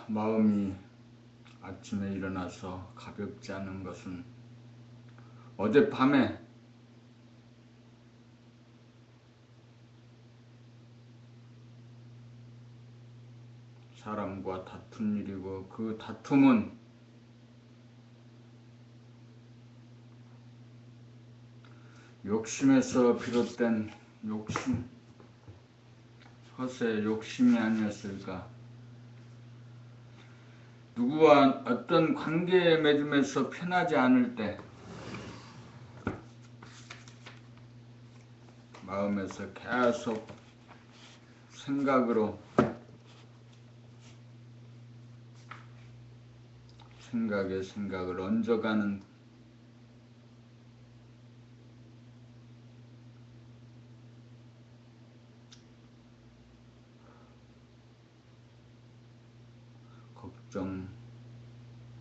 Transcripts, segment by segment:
마음이 아침에 일어나서 가볍지 않은 것은 어젯밤에 사람과 다툰 일이고, 그 다툼은 욕심에서 비롯된 허세의 욕심이 아니었을까. 누구와 어떤 관계에 맺으면서 편하지 않을 때 마음에서 계속 생각에 생각을 얹어가는 걱정,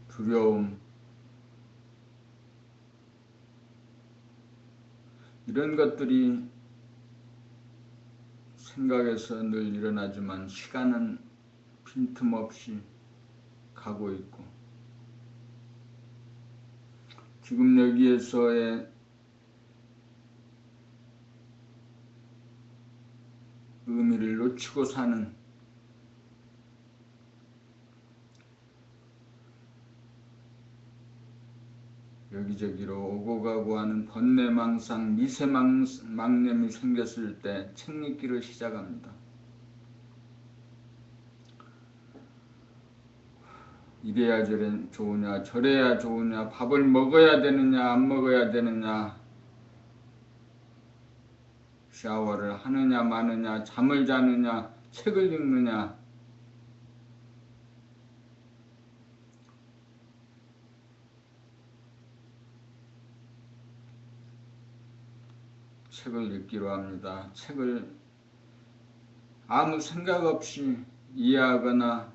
두려움, 이런 것들이 생각에서 늘 일어나지만 시간은 빈틈없이 가고 있고, 지금 여기에서의 의미를 놓치고 사는 여기저기로 오고 가고 하는 번뇌망상, 미세망념이 생겼을 때 책 읽기를 시작합니다. 이래야 좋으냐, 저래야 좋으냐, 밥을 먹어야 되느냐, 안 먹어야 되느냐, 샤워를 하느냐 마느냐, 잠을 자느냐, 책을 읽느냐, 책을 읽기로 합니다. 책을 아무 생각 없이 이해하거나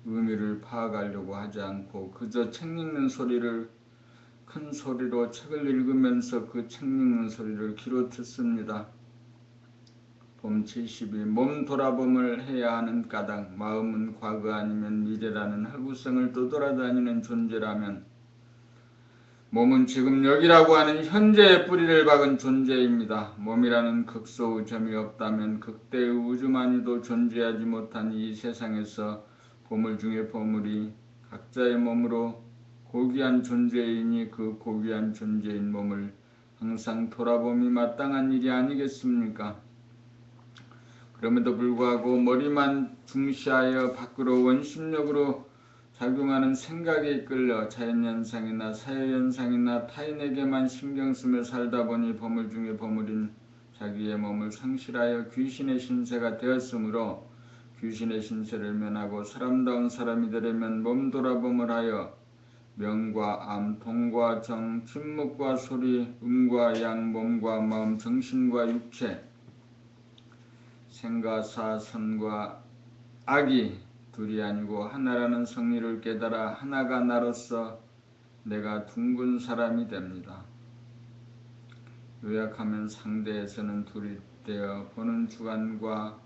의미를 파악하려고 하지 않고 그저 책 읽는 소리를 큰 소리로 책을 읽으면서 그 책 읽는 소리를 귀로 듣습니다. 봄 72. 몸 돌아봄을 해야 하는 까닭. 마음은 과거 아니면 미래라는 허구성을 떠돌아다니는 존재라면 몸은 지금 여기라고 하는 현재의 뿌리를 박은 존재입니다. 몸이라는 극소의 점이 없다면 극대의 우주만이도 존재하지 못한 이 세상에서 보물 중의 보물이 각자의 몸으로 고귀한 존재이니 그 고귀한 존재인 몸을 항상 돌아봄이 마땅한 일이 아니겠습니까? 그럼에도 불구하고 머리만 중시하여 밖으로 원심력으로 작용하는 생각에 이끌려 자연현상이나 사회현상이나 타인에게만 신경쓰며 살다 보니 보물 중의 보물인 자기의 몸을 상실하여 귀신의 신세가 되었으므로 귀신의 신세를 면하고 사람다운 사람이 되려면 몸 돌아봄을 하여 명과 암, 동과 정, 침묵과 소리, 음과 양, 몸과 마음, 정신과 육체, 생과 사, 선과 악이 둘이 아니고 하나라는 성리를 깨달아 하나가 나로서 내가 둥근 사람이 됩니다. 요약하면 상대에서는 둘이 되어 보는 주관과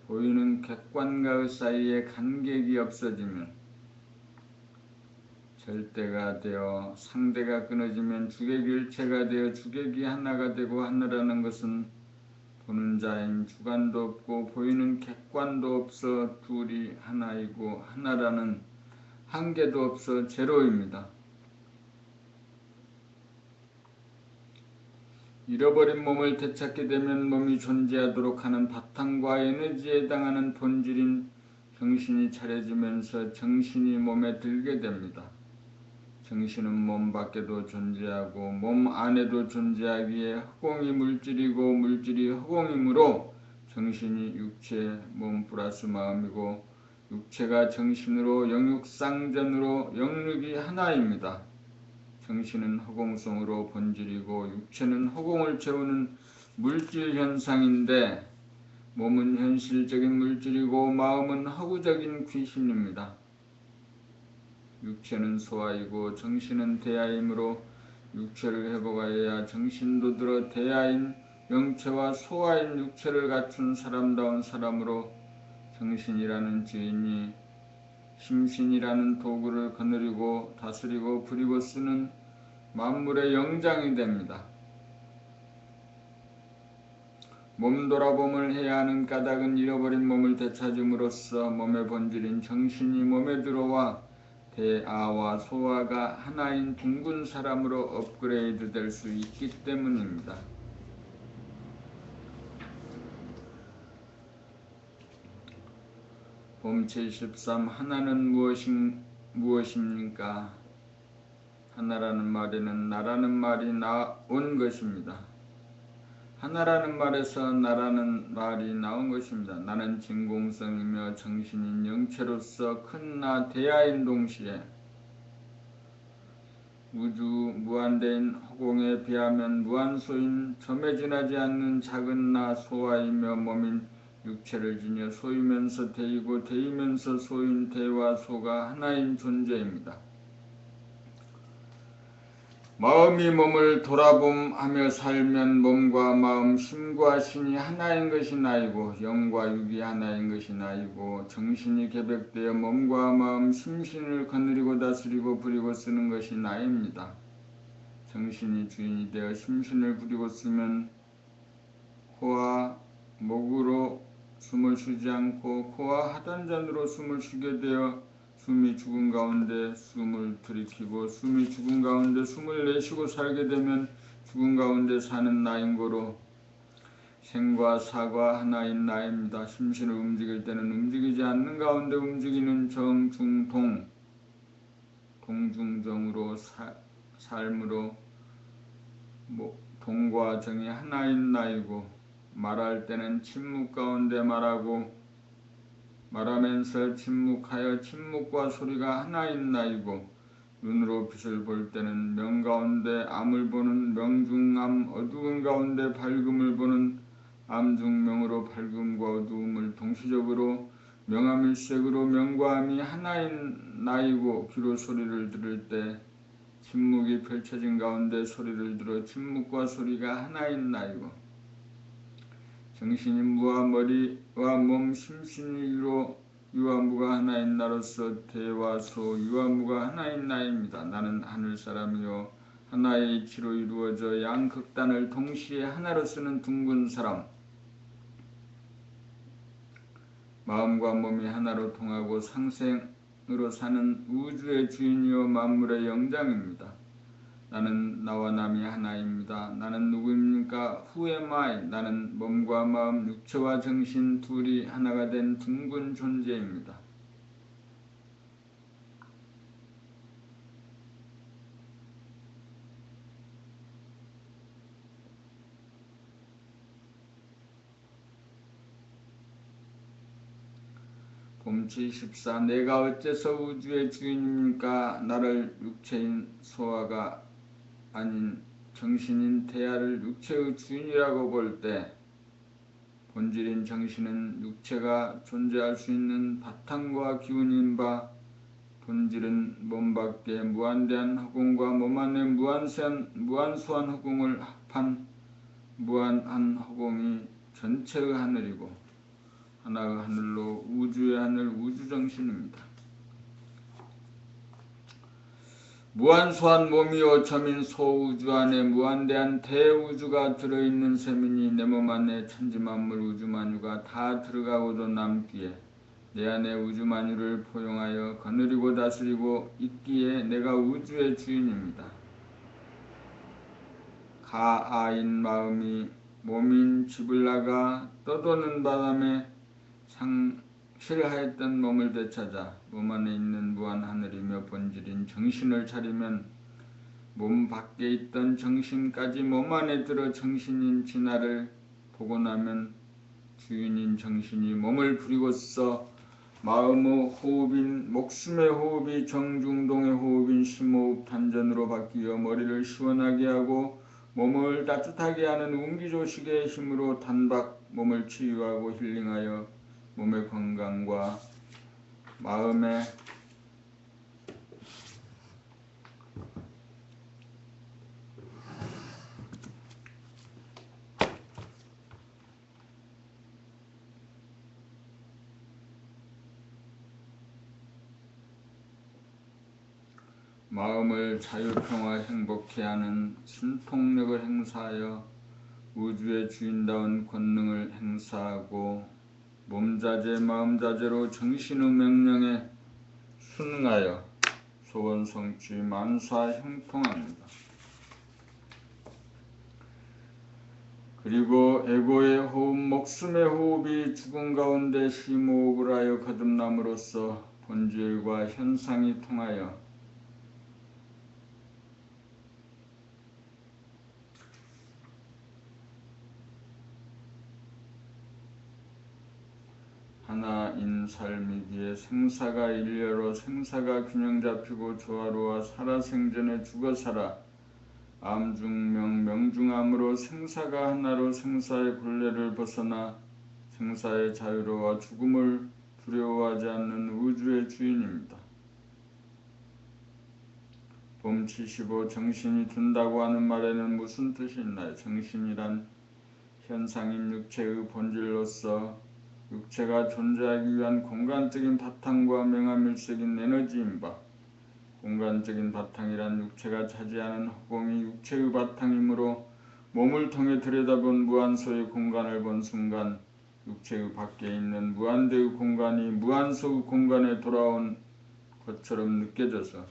보이는 객관과의 사이에 간격이 없어지면 절대가 되어 상대가 끊어지면 주객이 일체가 되어 주객이 하나가 되고 하나라는 것은 보는 자인 주관도 없고 보이는 객관도 없어 둘이 하나이고 하나라는 한계도 없어 제로입니다. 잃어버린 몸을 되찾게 되면 몸이 존재하도록 하는 바탕과 에너지에 해당하는 본질인 정신이 차려지면서 정신이 몸에 들게 됩니다. 정신은 몸 밖에도 존재하고 몸 안에도 존재하기에 허공이 물질이고 물질이 허공이므로 정신이 육체, 몸 플러스 마음이고 육체가 정신으로 영육상전으로 영육이 하나입니다. 정신은 허공성으로 본질이고 육체는 허공을 채우는 물질 현상인데 몸은 현실적인 물질이고 마음은 허구적인 귀신입니다. 육체는 소아이고 정신은 대아이므로 육체를 회복하여야 정신도 들어 대하인 영체와 소아인 육체를 갖춘 사람다운 사람으로 정신이라는 주인이 심신이라는 도구를 거느리고 다스리고 부리고 쓰는 만물의 영장이 됩니다. 몸 돌아봄을 해야 하는 까닭은 잃어버린 몸을 되찾음으로써 몸의 본질인 정신이 몸에 들어와 대아와 소아가 하나인 둥근 사람으로 업그레이드 될 수 있기 때문입니다. 봄 73 하나는 무엇입니까? 하나라는 말에는 나라는 말이 나온 것입니다. 하나라는 말에서 나라는 말이 나온 것입니다. 나는 진공성이며 정신인 영체로서 큰 나 대하인 동시에 우주 무한대인 허공에 비하면 무한소인 점에 지나지 않는 작은 나 소아이며 몸인 육체를 지녀 소이면서 대이고 대이면서 소인 대와 소가 하나인 존재입니다. 마음이 몸을 돌아봄하며 살면 몸과 마음, 심과 신이 하나인 것이 나이고 영과 육이 하나인 것이 나이고 정신이 개백되어 몸과 마음, 심신을 거느리고 다스리고 부리고 쓰는 것이 나입니다. 정신이 주인이 되어 심신을 부리고 쓰면 코와 목으로 숨을 쉬지 않고 코와 하단전으로 숨을 쉬게 되어 숨이 죽은 가운데 숨을 들이키고 숨이 죽은 가운데 숨을 내쉬고 살게 되면 죽은 가운데 사는 나인 거로 생과 사과 하나인 나입니다. 심신을 움직일 때는 움직이지 않는 가운데 움직이는 정중동 동중정으로 삶으로 동과 정이 하나인 나이고 말할 때는 침묵 가운데 말하고 말하면서 침묵하여 침묵과 소리가 하나인 나이고 눈으로 빛을 볼 때는 명 가운데 암을 보는 명중암 어두운 가운데 밝음을 보는 암중명으로 밝음과 어두움을 동시적으로 명암일색으로 명과 암이 하나인 나이고 귀로 소리를 들을 때 침묵이 펼쳐진 가운데 소리를 들어 침묵과 소리가 하나인 나이고 정신이 무와 머리와 몸 심신이로 유와 무가 하나인 나로서 대와 소 유와 무가 하나인 나입니다. 나는 하늘 사람이요 하나의 이치로 이루어져 양 극단을 동시에 하나로 쓰는 둥근 사람 마음과 몸이 하나로 통하고 상생으로 사는 우주의 주인이요 만물의 영장입니다. 나는 나와 남이 하나입니다. 나는 누구입니까? Who am I? 나는 몸과 마음, 육체와 정신 둘이 하나가 된 둥근 존재입니다. 봄치 14 내가 어째서 우주의 주인입니까? 나를 육체인 소아가 아닌 정신인 태아를 육체의 주인이라고 볼 때 본질인 정신은 육체가 존재할 수 있는 바탕과 기운인 바 본질은 몸 밖에 무한대한 허공과 몸 안에 무한소한 허공을 합한 무한한 허공이 전체의 하늘이고 하나의 하늘로 우주의 하늘 우주정신입니다. 무한소한 몸이요 점인 소우주 안에 무한대한 대우주가 들어있는 셈이니 내 몸 안에 천지만물 우주만유가 다 들어가고도 남기에 내 안에 우주만유를 포용하여 거느리고 다스리고 있기에 내가 우주의 주인입니다. 가아인 마음이 몸인 집을 나가 떠도는 바람에 상실하였던 몸을 되찾아 몸 안에 있는 무한하늘이며 본질인 정신을 차리면 몸 밖에 있던 정신까지 몸 안에 들어 정신인 진화를 보고 나면 주인인 정신이 몸을 부리고써 마음의 호흡인 목숨의 호흡이 정중동의 호흡인 심호흡 단전으로 바뀌어 머리를 시원하게 하고 몸을 따뜻하게 하는 운기조식의 힘으로 단박 몸을 치유하고 힐링하여 몸의 건강과 마음을 자유평화 행복해 하는 신통력을 행사하여 우주의 주인다운 권능을 행사하고 몸자재 마음자재로 정신의 명령에 순응하여 소원 성취 만사 형통합니다. 그리고 에고의 호흡, 목숨의 호흡이 죽음 가운데 심호흡을 하여 거듭남으로써 본질과 현상이 통하여 하나인 삶이기에 생사가 일려로 생사가 균형 잡히고 조화로워 살아생전에 죽어살아 암중명 명중암으로 생사가 하나로 생사의 굴레를 벗어나 생사의 자유로워 죽음을 두려워하지 않는 우주의 주인입니다. 봄 75 정신이 든다고 하는 말에는 무슨 뜻이 있나요? 정신이란 현상인 육체의 본질로서 육체가 존재하기 위한 공간적인 바탕과 명암일색인 에너지인 바 공간적인 바탕이란 육체가 차지하는 허공이 육체의 바탕이므로 몸을 통해 들여다본 무한소의 공간을 본 순간 육체의 밖에 있는 무한대의 공간이 무한소의 공간에 돌아온 것처럼 느껴져서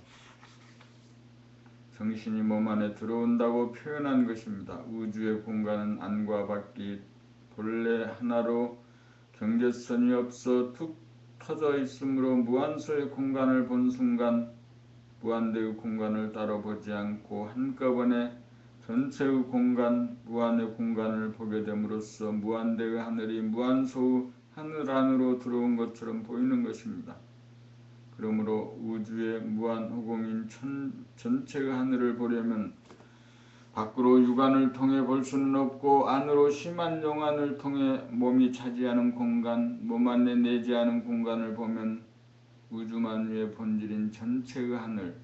정신이 몸 안에 들어온다고 표현한 것입니다. 우주의 공간은 안과 밖이 본래 하나로 경계선이 없어 툭 터져 있으므로 무한소의 공간을 본 순간 무한대의 공간을 따로 보지 않고 한꺼번에 전체의 공간, 무한의 공간을 보게 됨으로써 무한대의 하늘이 무한소의 하늘 안으로 들어온 것처럼 보이는 것입니다. 그러므로 우주의 무한호공인 전체의 하늘을 보려면 밖으로 육안을 통해 볼 수는 없고 안으로 심한 영안을 통해 몸이 차지하는 공간, 몸 안에 내재하는 공간을 보면 우주만유의 본질인 전체의 하늘,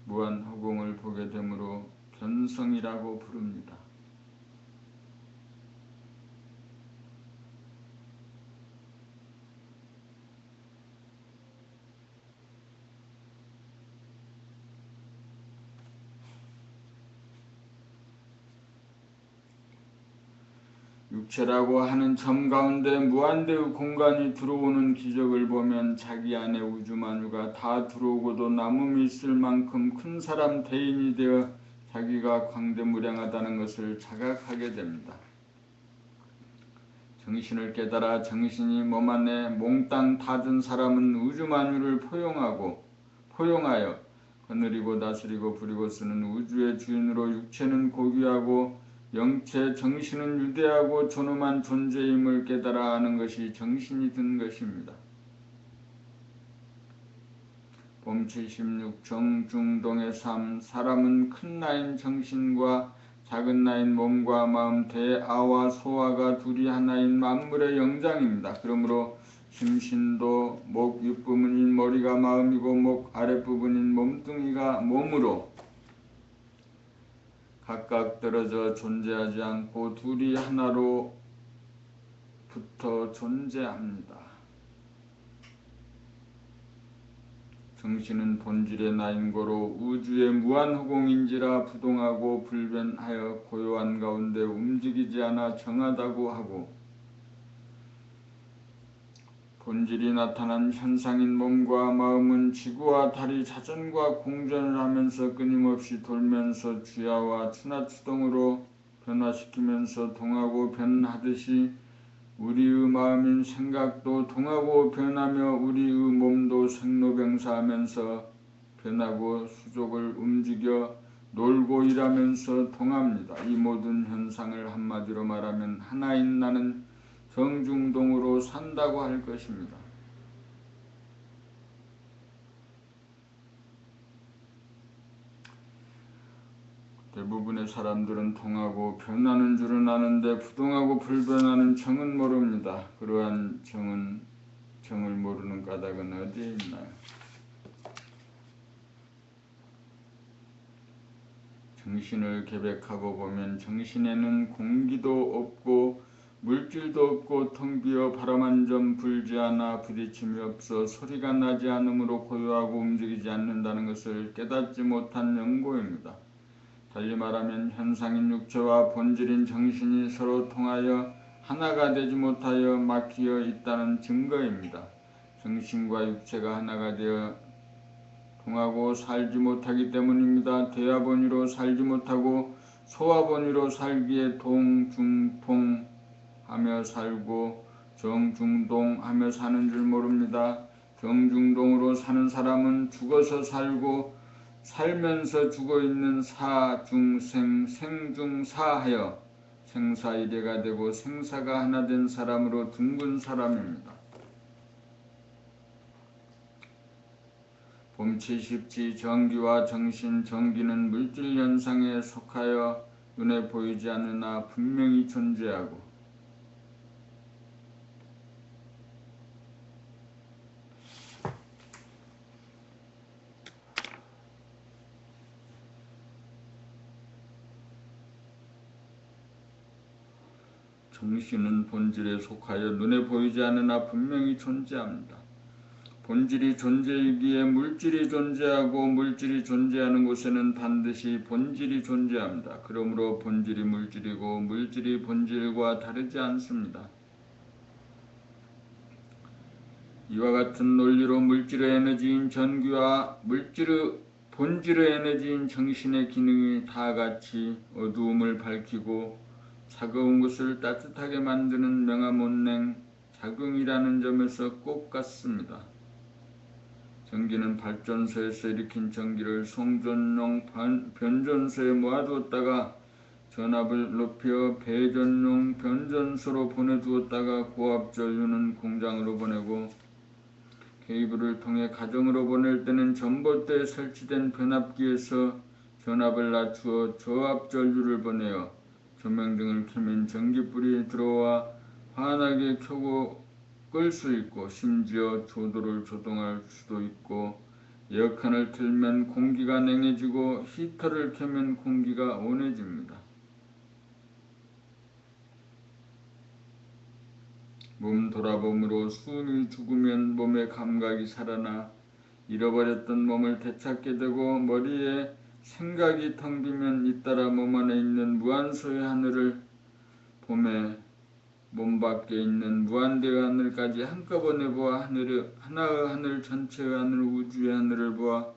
무한호공을 보게 되므로 견성이라고 부릅니다. 육체라고 하는 점 가운데 무한대의 공간이 들어오는 기적을 보면 자기 안에 우주만유가 다 들어오고도 남음이 있을 만큼 큰 사람 대인이 되어 자기가 광대무량하다는 것을 자각하게 됩니다. 정신을 깨달아 정신이 몸 안에 몽땅 다 든 사람은 우주만유를 포용하여 거느리고 다스리고 부리고 쓰는 우주의 주인으로 육체는 고귀하고 영체 정신은 유대하고 존엄한 존재임을 깨달아 아는 것이 정신이 든 것입니다. 봄 76 정중동의 삶 사람은 큰 나인 정신과 작은 나인 몸과 마음 대아와 소아가 둘이 하나인 만물의 영장입니다. 그러므로 심신도 목 윗부분인 머리가 마음이고 목 아랫부분인 몸뚱이가 몸으로 각각 떨어져 존재하지 않고 둘이 하나로 붙어 존재합니다. 정신은 본질의 나인고로 우주의 무한호공인지라 부동하고 불변하여 고요한 가운데 움직이지 않아 정하다고 하고 본질이 나타난 현상인 몸과 마음은 지구와 달이 자전과 공전을 하면서 끊임없이 돌면서 주야와 추나추동으로 변화시키면서 동하고 변하듯이 우리의 마음인 생각도 동하고 변하며 우리의 몸도 생로병사하면서 변하고 수족을 움직여 놀고 일하면서 동합니다. 이 모든 현상을 한마디로 말하면 하나인 나는 정중동으로 산다고 할 것입니다. 대부분의 사람들은 동하고 변하는 줄은 아는데 부동하고 불변하는 정은 모릅니다. 그러한 정을 모르는 까닭은 어디에 있나요? 정신을 개백하고 보면 정신에는 공기도 없고 물질도 없고 텅 비어 바람 한 점 불지 않아 부딪힘이 없어 소리가 나지 않으므로 고요하고 움직이지 않는다는 것을 깨닫지 못한 연고입니다. 달리 말하면 현상인 육체와 본질인 정신이 서로 통하여 하나가 되지 못하여 막히어 있다는 증거입니다. 정신과 육체가 하나가 되어 통하고 살지 못하기 때문입니다. 대화본위로 살지 못하고 소화본위로 살기에 동중통하며 살고 정중동하며 사는 줄 모릅니다. 정중동으로 사는 사람은 죽어서 살고 살면서 죽어있는 사중생 생중사하여 생사일해가 되고 생사가 하나 된 사람으로 둥근 사람입니다. 봄70지 정기와 정신, 정기는 물질 현상에 속하여 눈에 보이지 않으나 분명히 존재하고 정신은 본질에 속하여 눈에 보이지 않으나 분명히 존재합니다. 본질이 존재이기에 물질이 존재하고 물질이 존재하는 곳에는 반드시 본질이 존재합니다. 그러므로 본질이 물질이고 물질이 본질과 다르지 않습니다. 이와 같은 논리로 물질의 에너지인 전기와 본질의 에너지인 정신의 기능이 다 같이 어두움을 밝히고 차가운 것을 따뜻하게 만드는 명암온냉 작용이라는 점에서 꼭 같습니다. 전기는 발전소에서 일으킨 전기를 송전용 변전소에 모아두었다가 전압을 높여 배전용 변전소로 보내두었다가 고압전류는 공장으로 보내고 케이블을 통해 가정으로 보낼 때는 전봇대에 설치된 변압기에서 전압을 낮추어 저압전류를 보내어 조명등을 켜면 전기불이 들어와 환하게 켜고 끌 수 있고 심지어 조도를 조동할 수도 있고 에어컨을 틀면 공기가 냉해지고 히터를 켜면 공기가 온해집니다. 몸 돌아봄으로 숨이 죽으면 몸의 감각이 살아나 잃어버렸던 몸을 되찾게 되고 머리에 생각이 텅 비면 잇따라 몸 안에 있는 무한소의 하늘을 봄에 몸 밖에 있는 무한대의 하늘까지 한꺼번에 보아 하나의 하늘 전체의 하늘 우주의 하늘을 보아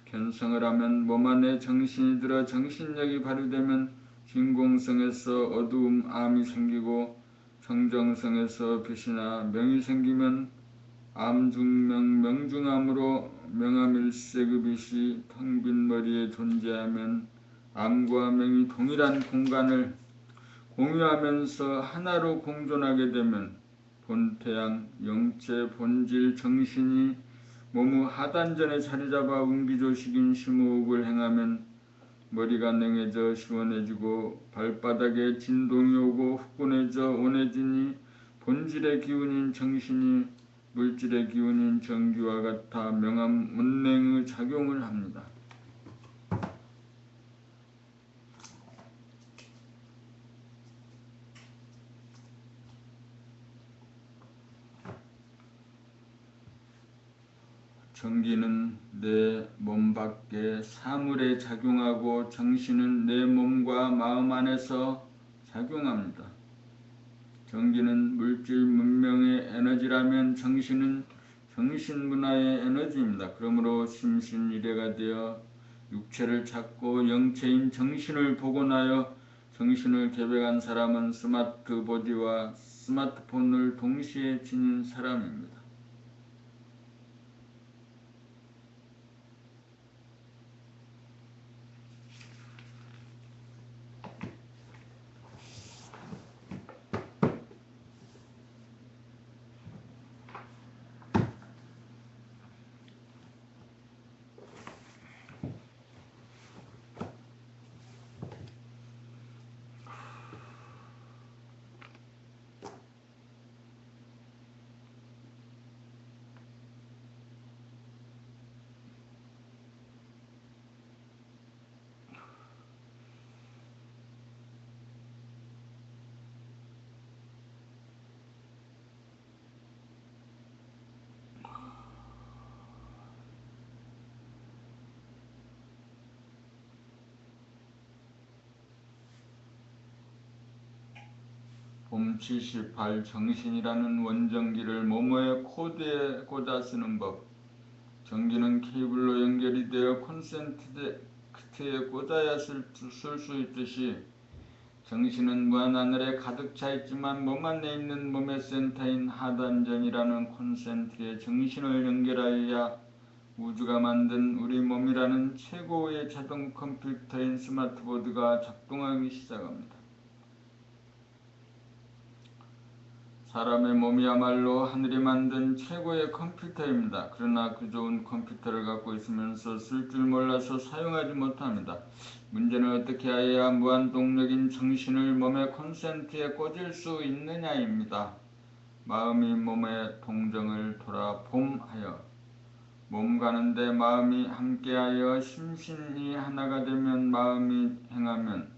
견성을 하면 몸 안에 정신이 들어 정신력이 발휘되면 진공성에서 어두움 암이 생기고 정정성에서 빛이나 명이 생기면 암중명 명중암으로 명암일색의 빛이 텅 빈 머리에 존재하면 암과 명이 동일한 공간을 공유하면서 하나로 공존하게 되면 본태양, 영체, 본질, 정신이 몸의 하단전에 자리잡아 운기조식인 심호흡을 행하면 머리가 냉해져 시원해지고 발바닥에 진동이 오고 후끈해져 온해지니 본질의 기운인 정신이 물질의 기운인 전기와 같아 명암 온냉의 작용을 합니다. 전기는 내 몸 밖에 사물에 작용하고 정신은 내 몸과 마음 안에서 작용합니다. 전기는 물질 문명의 에너지라면 정신은 정신 문화의 에너지입니다. 그러므로 심신일해가 되어 육체를 찾고 영체인 정신을 복원하여 정신을 개백한 사람은 스마트 보디와 스마트폰을 동시에 지닌 사람입니다. 봄 78 정신이라는 원전기를 모모의 코드에 꽂아 쓰는 법. 전기는 케이블로 연결이 되어 콘센트에 꽂아야 쓸 수 있듯이 정신은 무한하늘에 가득 차 있지만 몸 안에 있는 몸의 센터인 하단전이라는 콘센트에 정신을 연결하여야 우주가 만든 우리 몸이라는 최고의 자동 컴퓨터인 스마트보드가 작동하기 시작합니다. 사람의 몸이야말로 하늘이 만든 최고의 컴퓨터입니다. 그러나 그 좋은 컴퓨터를 갖고 있으면서 쓸 줄 몰라서 사용하지 못합니다. 문제는 어떻게 해야 무한 동력인 정신을 몸의 콘센트에 꽂을 수 있느냐입니다. 마음이 몸의 동정을 돌아 봄하여 몸 가는데 마음이 함께하여 심신이 하나가 되면 마음이 행하면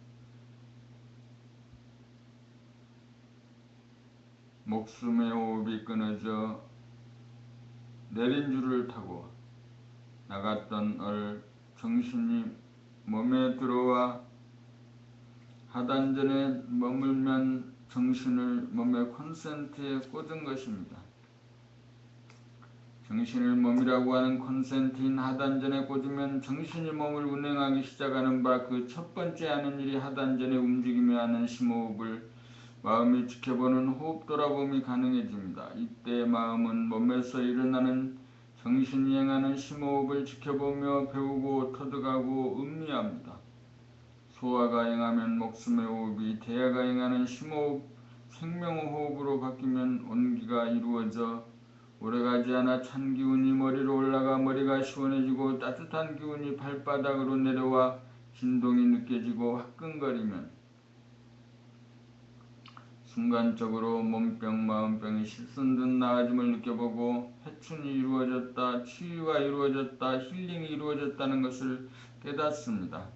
목숨의 호흡이 끊어져 내린 줄을 타고 나갔던 정신이 몸에 들어와 하단전에 머물면 정신을 몸의 콘센트에 꽂은 것입니다. 정신을 몸이라고 하는 콘센트인 하단전에 꽂으면 정신이 몸을 운행하기 시작하는 바 그 첫 번째 하는 일이 하단전의 움직임에 하는 심호흡을 마음이 지켜보는 호흡 돌아봄이 가능해집니다. 이때 마음은 몸에서 일어나는 정신이 행하는 심호흡을 지켜보며 배우고 터득하고 음미합니다. 소화가 행하면 목숨의 호흡이 대하가 행하는 심호흡, 생명호흡으로 바뀌면 온기가 이루어져 오래가지 않아 찬 기운이 머리로 올라가 머리가 시원해지고 따뜻한 기운이 발바닥으로 내려와 진동이 느껴지고 화끈거리면 순간적으로 몸병, 마음병이 실순듯 나아짐을 느껴보고 회춘이 이루어졌다, 치유가 이루어졌다, 힐링이 이루어졌다는 것을 깨닫습니다.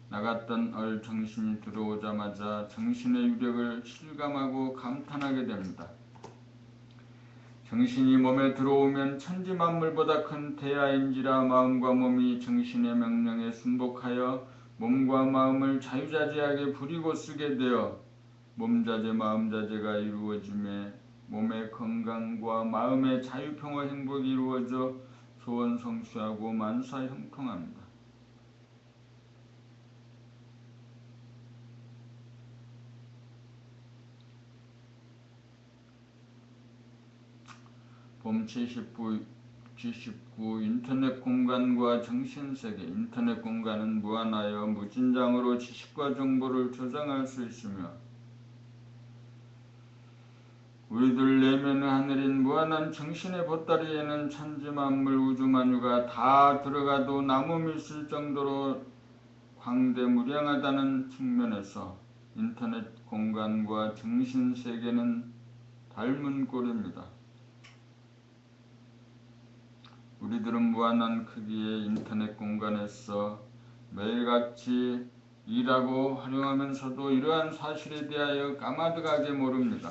나갔던 정신이 들어오자마자 정신의 유력을 실감하고 감탄하게 됩니다. 정신이 몸에 들어오면 천지만물보다 큰 대야인지라 마음과 몸이 정신의 명령에 순복하여 몸과 마음을 자유자재하게 부리고 쓰게 되어 몸자재 마음자재가 이루어짐에 몸의 건강과 마음의 자유평화 행복이 이루어져 소원성취하고 만사형통합니다. 봄 79 인터넷 공간과 정신세계. 인터넷 공간은 무한하여 무진장으로 지식과 정보를 저장할 수 있으며 우리들 내면의 하늘인 무한한 정신의 보따리에는 천지만물 우주만유가 다 들어가도 남음이 있을 정도로 광대무량하다는 측면에서 인터넷 공간과 정신세계는 닮은 꼴입니다. 우리들은 무한한 크기의 인터넷 공간에서 매일같이 일하고 활용하면서도 이러한 사실에 대하여 까마득하게 모릅니다.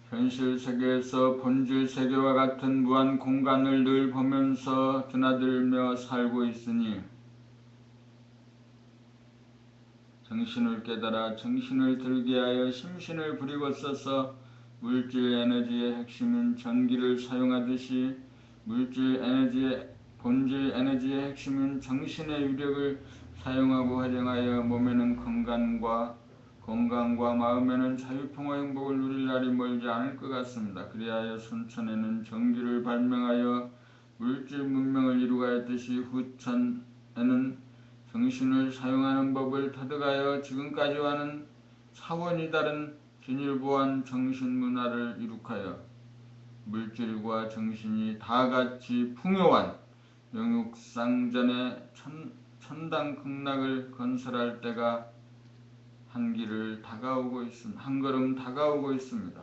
현실 세계에서 본질 세계와 같은 무한 공간을 늘 보면서 드나들며 살고 있으니 정신을 깨달아 정신을 들게 하여 심신을 부리고 써서 물질 에너지의 핵심인 전기를 사용하듯이 본질 에너지의 핵심인 정신의 유력을 사용하고 활용하여 몸에는 건강과 마음에는 자유평화 행복을 누릴 날이 멀지 않을 것 같습니다. 그리하여 순천에는 전기를 발명하여 물질 문명을 이루가했듯이 후천에는 정신을 사용하는 법을 터득하여 지금까지와는 차원이 다른 진일보한 정신문화를 이룩하여 물질과 정신이 다같이 풍요한 영육상전의 천당극락을 건설할 때가 한 걸음 다가오고 있습니다.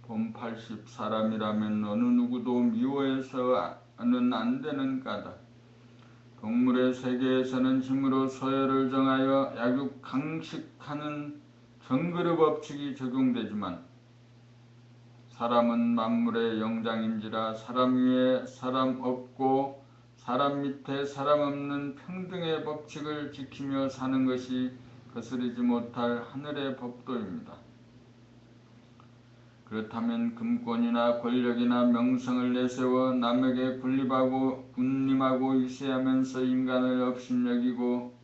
봄 80 사람이라면 어느 누구도 미워해서는 안 되는 까닭. 동물의 세계에서는 힘으로 서열을 정하여 약육 강식하는 정글의 법칙이 적용되지만 사람은 만물의 영장인지라 사람 위에 사람 없고 사람 밑에 사람 없는 평등의 법칙을 지키며 사는 것이 거스르지 못할 하늘의 법도입니다. 그렇다면 금권이나 권력이나 명성을 내세워 남에게 군림하고 유세하면서 인간을 업신여기고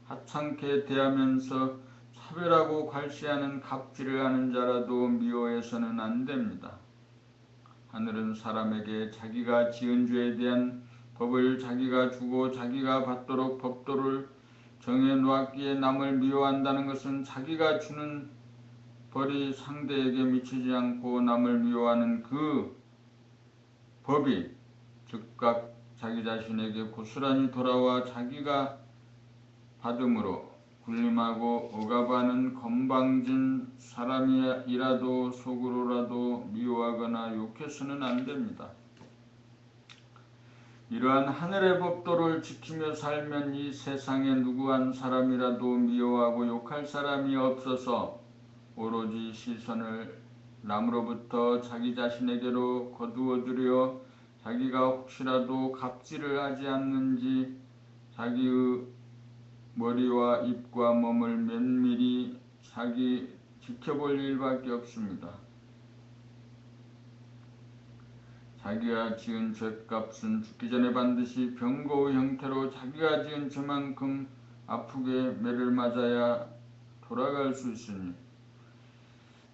하찮게 대하면서 차별하고 괄시하는 갑질을 하는 자라도 미워해서는 안 됩니다. 하늘은 사람에게 자기가 지은 죄에 대한 법을 자기가 주고 자기가 받도록 법도를 정해 놓았기에 남을 미워한다는 것은 자기가 주는 벌이 상대에게 미치지 않고 남을 미워하는 그 법이 즉각 자기 자신에게 고스란히 돌아와 자기가 받음으로 군림하고 억압하는 건방진 사람이라도 속으로라도 미워하거나 욕해서는 안 됩니다. 이러한 하늘의 법도를 지키며 살면 이 세상에 누구 한 사람이라도 미워하고 욕할 사람이 없어서 오로지 시선을 남으로부터 자기 자신에게로 거두어들여 자기가 혹시라도 갑질을 하지 않는지 자기의 머리와 입과 몸을 면밀히 지켜볼 일밖에 없습니다. 자기가 지은 죄값은 죽기 전에 반드시 병고의 형태로 자기가 지은 죄만큼 아프게 매를 맞아야 돌아갈 수 있으니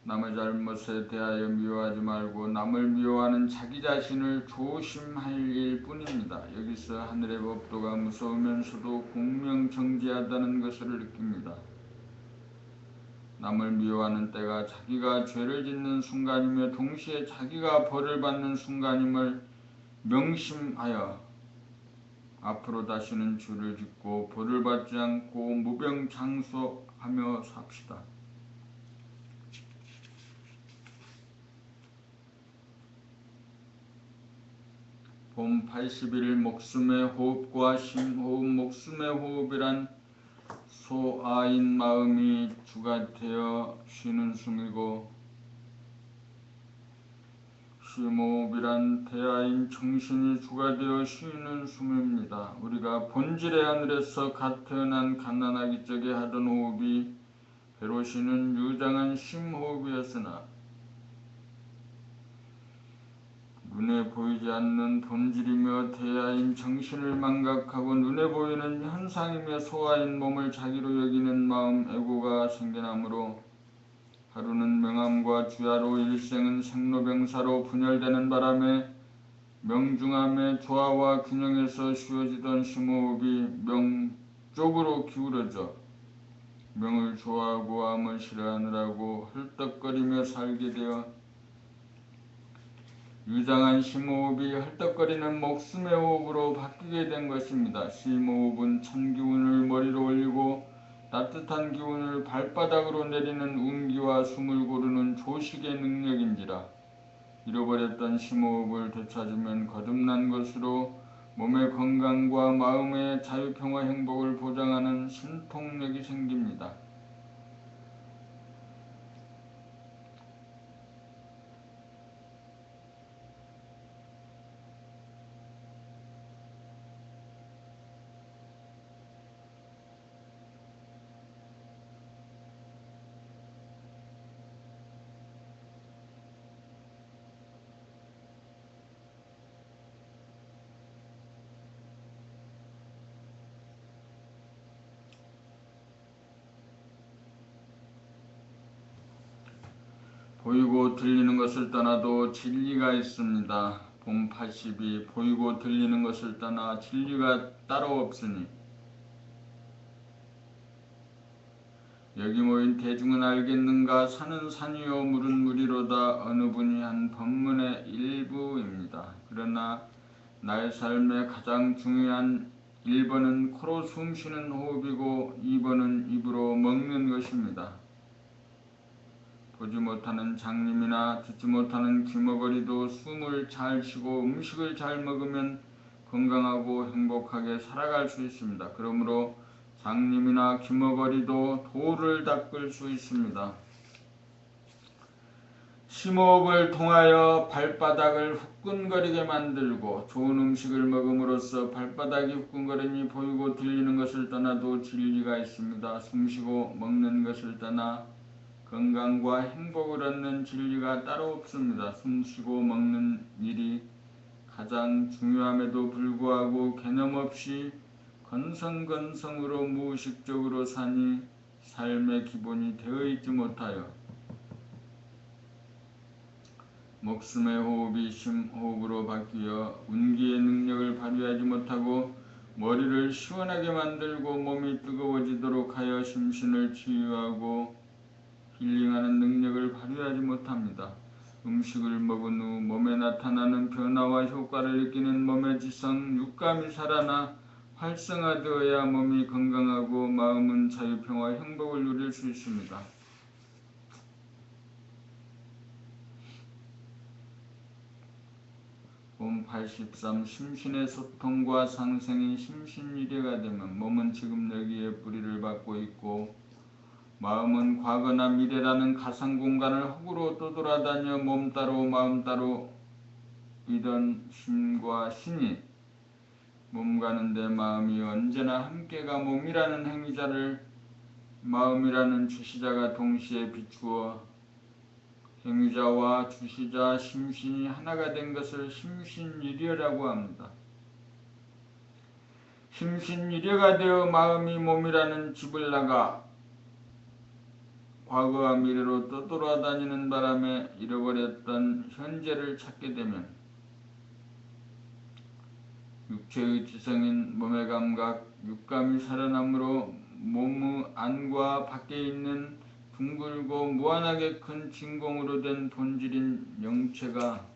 남의 잘못에 대하여 미워하지 말고 남을 미워하는 자기 자신을 조심할 일뿐입니다. 여기서 하늘의 법도가 무서우면서도 공명정지하다는 것을 느낍니다. 남을 미워하는 때가 자기가 죄를 짓는 순간이며 동시에 자기가 벌을 받는 순간임을 명심하여 앞으로 다시는 죄를 짓고 벌을 받지 않고 무병장수하며 삽시다. 봄 81일 목숨의 호흡과 심호흡. 목숨의 호흡이란 소아인 마음이 주가 되어 쉬는 숨이고 심호흡이란 태아인 정신이 주가 되어 쉬는 숨입니다. 우리가 본질의 하늘에서 갓 태어난 갓난아기 쪽에 하던 호흡이 배로 쉬는 유장한 심호흡이었으나 눈에 보이지 않는 본질이며 태아인 정신을 망각하고 눈에 보이는 현상이며 소아인 몸을 자기로 여기는 마음 에고가 생겨나므로 하루는 명함과 주야로 일생은 생로병사로 분열되는 바람에 명중함의 조화와 균형에서 쉬워지던 심호흡이 명 쪽으로 기울어져 명을 좋아하고 암을 싫어하느라고 헐떡거리며 살게 되어 유장한 심호흡이 헐떡거리는 목숨의 호흡으로 바뀌게 된 것입니다. 심호흡은 찬 기운을 머리로 올리고 따뜻한 기운을 발바닥으로 내리는 운기와 숨을 고르는 조식의 능력인지라 잃어버렸던 심호흡을 되찾으면 거듭난 것으로 몸의 건강과 마음의 자유평화 행복을 보장하는 신통력이 생깁니다. 보이고 들리는 것을 떠나도 진리가 있습니다. 봄 82 보이고 들리는 것을 떠나 진리가 따로 없으니 여기 모인 대중은 알겠는가 산은 산이요 물은 물이로다 어느 분이 한 법문의 일부입니다. 그러나 나의 삶의 가장 중요한 1번은 코로 숨쉬는 호흡이고 2번은 입으로 먹는 것입니다. 보지 못하는 장님이나 듣지 못하는 귀머거리도 숨을 잘 쉬고 음식을 잘 먹으면 건강하고 행복하게 살아갈 수 있습니다. 그러므로 장님이나 기머거리도 도를 닦을 수 있습니다. 심호흡을 통하여 발바닥을 후끈거리게 만들고 좋은 음식을 먹음으로써 발바닥이 후끈거림이 보이고 들리는 것을 떠나도 진리가 있습니다. 숨쉬고 먹는 것을 떠나 건강과 행복을 얻는 진리가 따로 없습니다. 숨쉬고 먹는 일이 가장 중요함에도 불구하고 개념 없이 건성건성으로 무의식적으로 사니 삶의 기본이 되어 있지 못하여 목숨의 호흡이 심호흡으로 바뀌어 운기의 능력을 발휘하지 못하고 머리를 시원하게 만들고 몸이 뜨거워지도록 하여 심신을 치유하고 힐링하는 능력을 발휘하지 못합니다. 음식을 먹은 후 몸에 나타나는 변화와 효과를 느끼는 몸의 지성, 육감이 살아나 활성화되어야 몸이 건강하고 마음은 자유평화 행복을 누릴 수 있습니다. 봄 83 심신의 소통과 상생이 심신일해가 되면 몸은 지금 여기에 뿌리를 받고 있고 마음은 과거나 미래라는 가상공간을 흙으로 떠돌아다녀 몸 따로 마음 따로 이던 신과 신이 몸 가는데 마음이 언제나 함께가 몸이라는 행위자를 마음이라는 주시자가 동시에 비추어 행위자와 주시자 심신이 하나가 된 것을 심신일여라고 합니다. 심신일여가 되어 마음이 몸이라는 집을 나가 과거와 미래로 떠돌아다니는 바람에 잃어버렸던 현재를 찾게 되면 육체의 지성인 몸의 감각, 육감이 살아남으로 몸의 안과 밖에 있는 둥글고 무한하게 큰 진공으로 된 본질인 영체가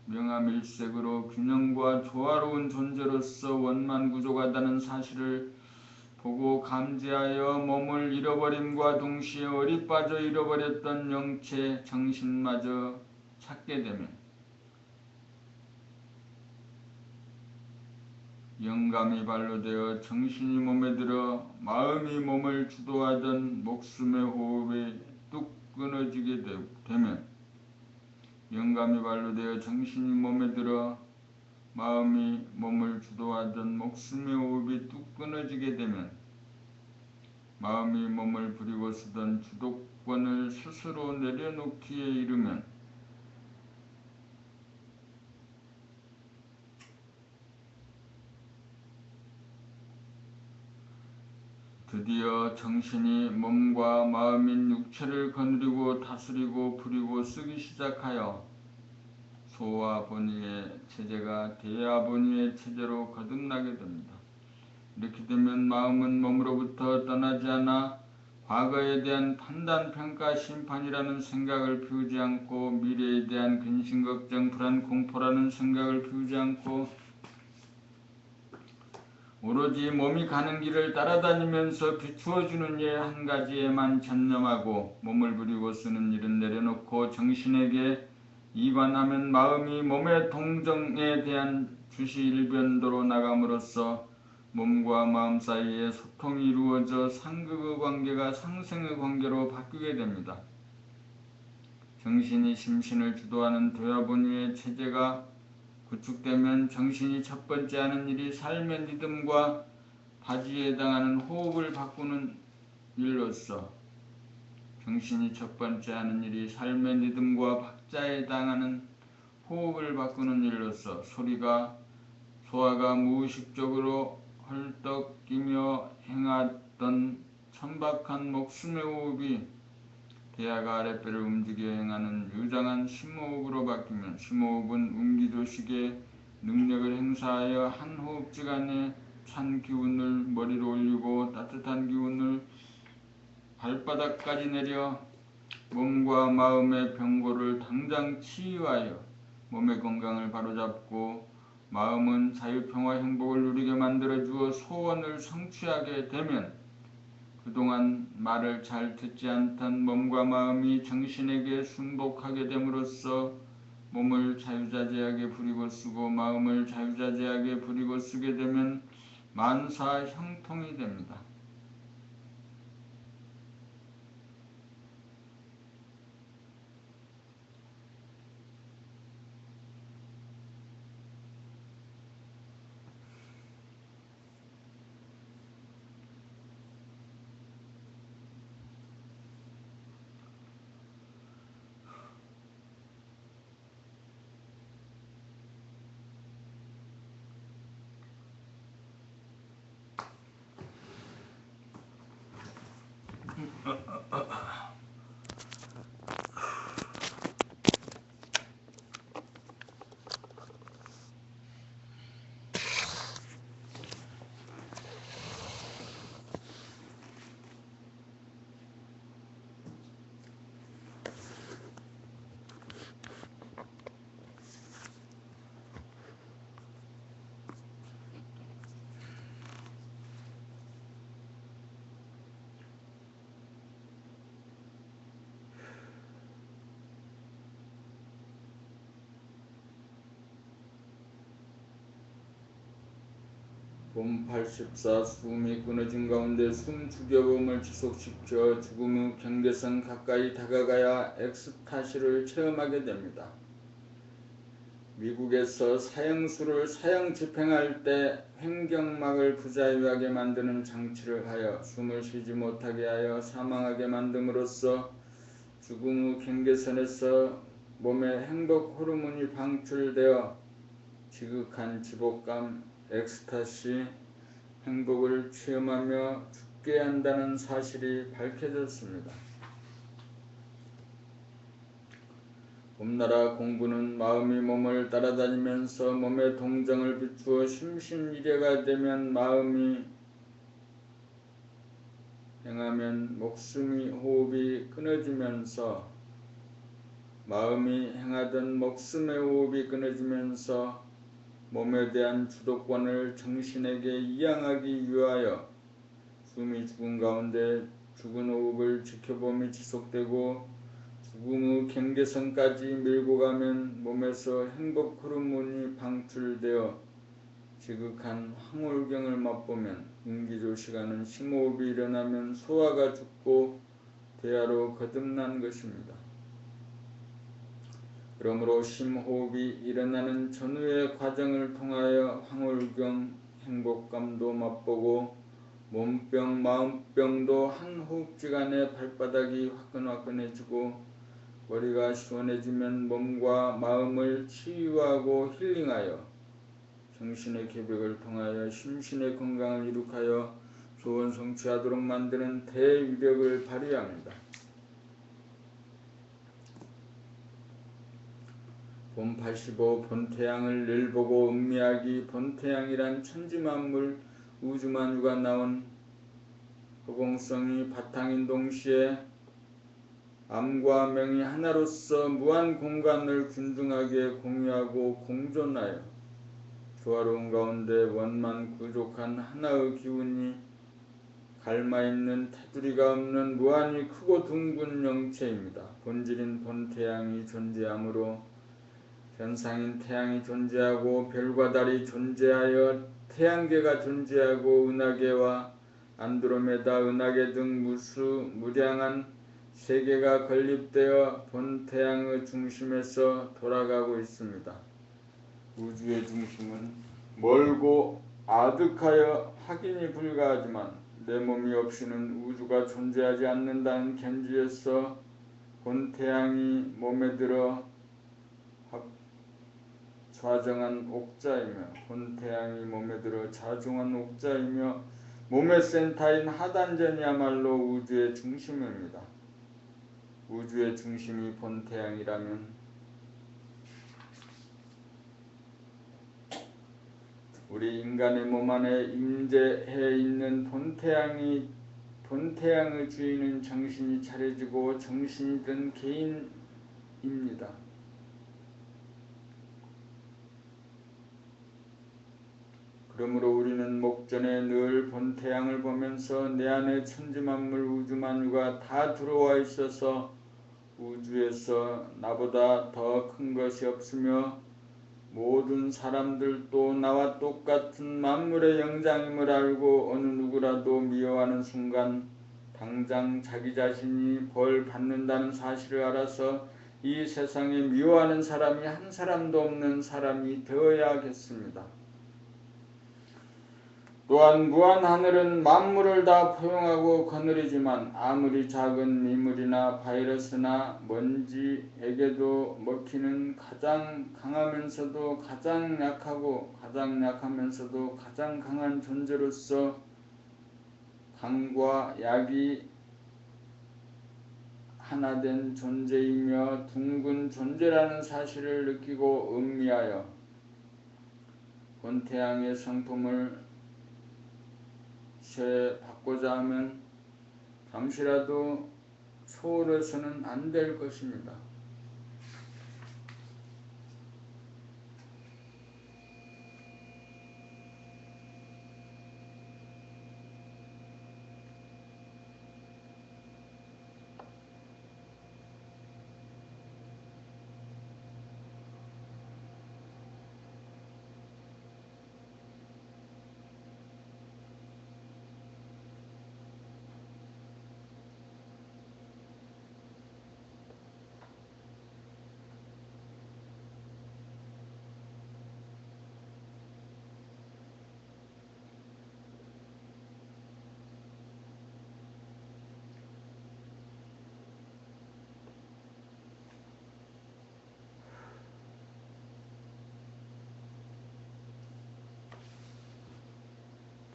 명암일색으로 균형과 조화로운 존재로서 원만구조하다는 사실을 보고 감지하여 몸을 잃어버림과 동시에 어리 빠져 잃어버렸던 영체 정신마저 찾게 되면 영감이 발로 되어 정신이 몸에 들어 마음이 몸을 주도하던 목숨의 호흡이 뚝 끊어지게 되면 영감이 발로 되어 정신이 몸에 들어 마음이 몸을 주도하던 목숨의 호흡이 뚝 끊어지게 되면 마음이 몸을 부리고 쓰던 주도권을 스스로 내려놓기에 이르면 드디어 정신이 몸과 마음인 육체를 거느리고 다스리고 부리고 쓰기 시작하여 소와 본의의 체제가 대야 본의의 체제로 거듭나게 됩니다. 이렇게 되면 마음은 몸으로부터 떠나지 않아 과거에 대한 판단, 평가, 심판이라는 생각을 피우지 않고 미래에 대한 근심, 걱정, 불안, 공포라는 생각을 피우지 않고 오로지 몸이 가는 길을 따라다니면서 비추어주는 일 한 가지에만 전념하고 몸을 부리고 쓰는 일은 내려놓고 정신에게 이관하면 마음이 몸의 동정에 대한 주시 일변도로 나감으로써 몸과 마음 사이에 소통이 이루어져 상극의 관계가 상생의 관계로 바뀌게 됩니다. 정신이 심신을 주도하는 도야본위의 체제가 구축되면 정신이 첫 번째 하는 일이 삶의 리듬과 바지에 해당하는 호흡을 바꾸는 일로서 정신이 첫 번째 하는 일이 삶의 리듬과 박자에 해당하는 호흡을 바꾸는 일로서 소화가 무의식적으로 헐떡이며 행하던 천박한 목숨의 호흡이 대야가 아랫배를 움직여 행하는 유장한 심호흡으로 바뀌면 심호흡은 운기조식의 능력을 행사하여 한 호흡즉 안에 찬 기운을 머리로 올리고 따뜻한 기운을 발바닥까지 내려 몸과 마음의 병고를 당장 치유하여 몸의 건강을 바로잡고 마음은 자유평화 행복을 누리게 만들어주어 소원을 성취하게 되면 그동안 말을 잘 듣지 않던 몸과 마음이 정신에게 순복하게 됨으로써 몸을 자유자재하게 부리고 쓰고 마음을 자유자재하게 부리고 쓰게 되면 만사 형통이 됩니다. 봄 84 숨이 끊어진 가운데 숨 죽여봄을 지속시켜 죽음의 경계선 가까이 다가가야 엑스타시를 체험하게 됩니다. 미국에서 사형수를 사형 집행할 때 횡격막을 부자유하게 만드는 장치를 하여 숨을 쉬지 못하게 하여 사망하게 만듦으로써 죽음의 경계선에서 몸의 행복 호르몬이 방출되어 지극한 지복감, 엑스타시, 행복을 체험하며 죽게 한다는 사실이 밝혀졌습니다. 봄나라 공부는 마음이 몸을 따라다니면서 몸의 동정을 비추어 심신일해가 되면 마음이 행하면 목숨이 호흡이 끊어지면서 마음이 행하던 목숨의 호흡이 끊어지면서 몸에 대한 주도권을 정신에게 이양하기 위하여 숨이 죽은 가운데 죽은 호흡을 지켜봄이 지속되고 죽음의 경계선까지 밀고 가면 몸에서 행복 호르몬이 방출되어 지극한 황홀경을 맛보면 인기조 시간은 심호흡이 일어나면 소화가 죽고 대하로 거듭난 것입니다. 그러므로 심호흡이 일어나는 전후의 과정을 통하여 황홀경 행복감도 맛보고 몸병 마음병도 한 호흡지 간에 발바닥이 화끈화끈해지고 머리가 시원해지면 몸과 마음을 치유하고 힐링하여 정신의 계백을 통하여 심신의 건강을 이룩하여 소원 성취하도록 만드는 대위력을 발휘합니다. 봄 85 본태양을 늘 보고 음미하기. 본태양이란 천지만물 우주만유가 나온 허공성이 바탕인 동시에 암과 명이 하나로서 무한 공간을 균등하게 공유하고 공존하여 조화로운 가운데 원만구족한 하나의 기운이 갈마있는 테두리가 없는 무한히 크고 둥근 영체입니다. 본질인 본태양이 존재하므로 현상인 태양이 존재하고 별과 달이 존재하여 태양계가 존재하고 은하계와 안드로메다 은하계 등 무량한 세계가 건립되어 본태양의 중심에서 돌아가고 있습니다. 우주의 중심은 멀고 아득하여 확인이 불가하지만 내 몸이 없이는 우주가 존재하지 않는다는 견지에서 본태양이 몸에 들어 좌정한 옥자이며 본태양이 몸에 들어 자중한 옥자이며 몸의 센터인 하단전이야말로 우주의 중심입니다. 우주의 중심이 본태양이라면 우리 인간의 몸 안에 임재해 있는 본태양의 주인은 정신이 차려지고 정신이 든 개인입니다. 그러므로 우리는 목전에 늘 본태양을 보면서 내 안에 천지만물 우주만유가 다 들어와 있어서 우주에서 나보다 더 큰 것이 없으며 모든 사람들도 나와 똑같은 만물의 영장임을 알고 어느 누구라도 미워하는 순간 당장 자기 자신이 벌 받는다는 사실을 알아서 이 세상에 미워하는 사람이 한 사람도 없는 사람이 되어야겠습니다. 또한 무한 하늘은 만물을 다 포용하고 거느리지만 아무리 작은 미물이나 바이러스나 먼지에게도 먹히는 가장 강하면서도 가장 약하고 가장 약하면서도 가장 강한 존재로서 강과 약이 하나 된 존재이며 둥근 존재라는 사실을 느끼고 음미하여 본태양의 성품을 받고자 하면 잠시라도 소홀해서는 안 될 것입니다.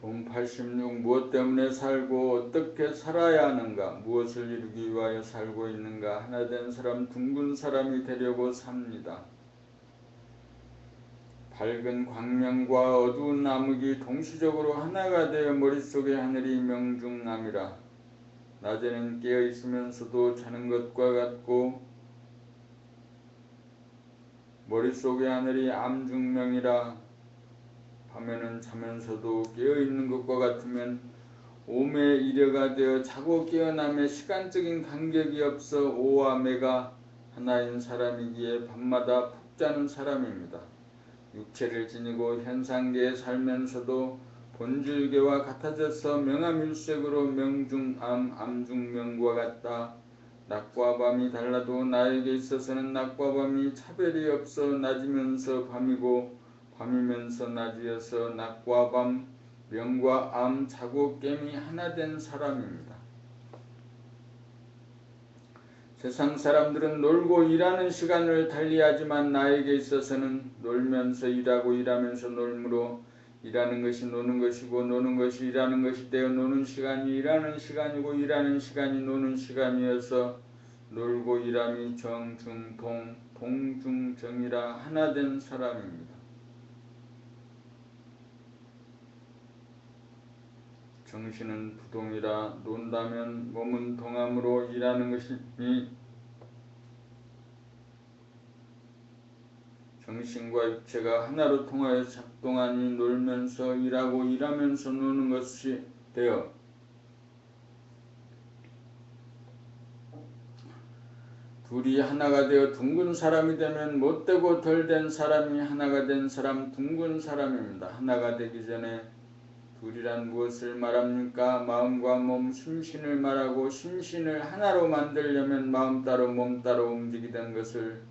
본 86 무엇 때문에 살고 어떻게 살아야 하는가, 무엇을 이루기 위하여 살고 있는가, 하나된 사람, 둥근 사람이 되려고 삽니다. 밝은 광명과 어두운 암흑이 동시적으로 하나가 되어 머릿속의 하늘이 명중함이라. 낮에는 깨어있으면서도 자는 것과 같고 머릿속의 하늘이 암중명이라. 밤에는 자면서도 깨어있는 것과 같으면 오매 이려가 되어 자고 깨어남에 시간적인 간격이 없어 오와 매가 하나인 사람이기에 밤마다 푹 자는 사람입니다. 육체를 지니고 현상계에 살면서도 본질계와 같아져서 명암일색으로 명중암, 암중명과 같다. 낮과 밤이 달라도 나에게 있어서는 낮과 밤이 차별이 없어 낮이면서 밤이고 밤이면서 낮이어서 낮과 밤, 명과 암, 자고 깸이 하나 된 사람입니다. 세상 사람들은 놀고 일하는 시간을 달리하지만 나에게 있어서는 놀면서 일하고 일하면서 놀므로 일하는 것이 노는 것이고 노는 것이 일하는 것이 되어 노는 시간이 일하는 시간이고 일하는 시간이 노는 시간이어서 놀고 일함이 정중동 동중정이라 하나 된 사람입니다. 정신은 부동이라 논다면 몸은 동함으로 일하는 것이니 정신과 육체가 하나로 통하여 작동하니 놀면서 일하고 일하면서 노는 것이 되어 둘이 하나가 되어 둥근 사람이 되면 못되고 덜된 사람이 하나가 된 사람 둥근 사람입니다. 하나가 되기 전에 둘이란 무엇을 말합니까? 마음과 몸, 심신을 말하고 심신을 하나로 만들려면 마음 따로 몸 따로 움직이던 것을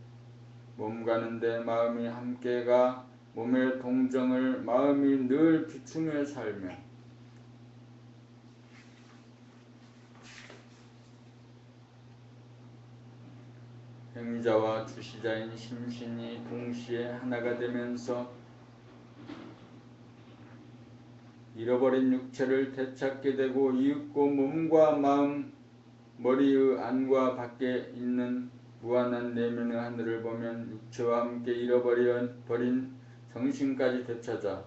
몸 가는데 마음이 함께가 몸의 동정을 마음이 늘 비추며 살며 행위자와 주시자인 심신이 동시에 하나가 되면서 잃어버린 육체를 되찾게 되고 이윽고 몸과 마음, 머리의 안과 밖에 있는 무한한 내면의 하늘을 보면 육체와 함께 잃어버린 정신까지 되찾아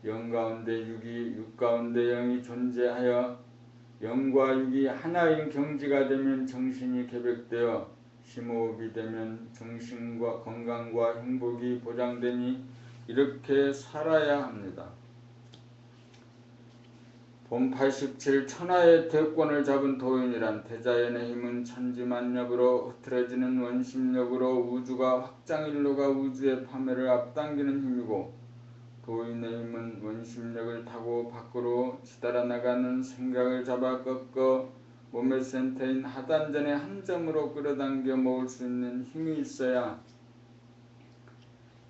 영 가운데 육이, 육 가운데 영이 존재하여 영과 육이 하나인 경지가 되면 정신이 개벽되어 심호흡이 되면 정신과 건강과 행복이 보장되니 이렇게 살아야 합니다. 본 87 천하의 대권을 잡은 도인이란 대자연의 힘은 천지만력으로 흐트러지는 원심력으로 우주가 확장일로가 우주의 파멸을 앞당기는 힘이고 도인의 힘은 원심력을 타고 밖으로 치달아 나가는 생각을 잡아 꺾어 몸의 센터인 하단전의 한 점으로 끌어당겨 모을 수 있는 힘이 있어야